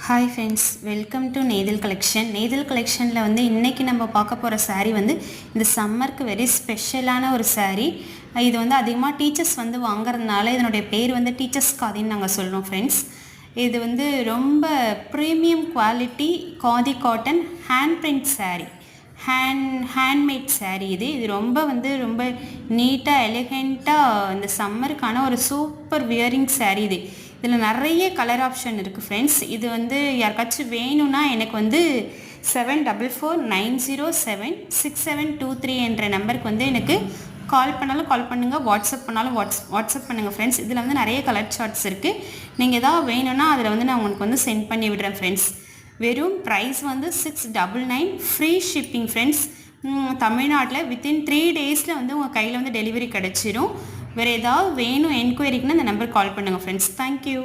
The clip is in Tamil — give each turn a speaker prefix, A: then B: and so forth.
A: ஹாய் ஃப்ரெண்ட்ஸ், வெல்கம் டு நெய்தல் கலெக்ஷன். நெய்தல் கலெக்ஷனில் வந்து இன்றைக்கி நம்ம பார்க்க போகிற saree வந்து இந்த சம்மருக்கு வெரி ஸ்பெஷலான ஒரு saree. இது வந்து அதிகமாக டீச்சர்ஸ் வந்து வாங்குறதுனால இதனுடைய பேர் வந்து டீச்சர்ஸ் காதின்னு நாங்கள் சொல்கிறோம் ஃப்ரெண்ட்ஸ். இது வந்து ரொம்ப premium quality khadi cotton hand print saree, handmade saree. இது ரொம்ப நீட்டாக எலிகெண்ட்டாக இந்த சம்மருக்கான ஒரு சூப்பர் வியரிங் saree. இதில் நிறைய கலர் ஆப்ஷன் இருக்குது ஃப்ரெண்ட்ஸ். இது வந்து யாருக்காச்சும் வேணும்னா எனக்கு வந்து 7449076723 என்ற நம்பருக்கு வந்து எனக்கு கால் பண்ணாலும் கால் பண்ணுங்கள், வாட்ஸ்அப் பண்ணாலும் வாட்ஸ்அப் பண்ணுங்கள் ஃப்ரெண்ட்ஸ். இதில் வந்து நிறைய கலர் சார்ட்ஸ் இருக்குது. நீங்கள் எதாவது வேணும்னா அதில் வந்து நான் உங்களுக்கு வந்து சென்ட் பண்ணி விடுறேன் ஃப்ரெண்ட்ஸ். வெறும் ப்ரைஸ் வந்து 699, ஃப்ரீ ஷிப்பிங் ஃப்ரெண்ட்ஸ். தமிழ்நாட்டில் வித்தின் 3 டேஸில் வந்து உங்கள் கையில் வந்து டெலிவரி கிடச்சிரும். வேறு ஏதாவது வேணும் என்கொயரிக்குன்னா இந்த நம்பருக்கு கால் பண்ணுங்கள் ஃப்ரெண்ட்ஸ். தேங்க்யூ.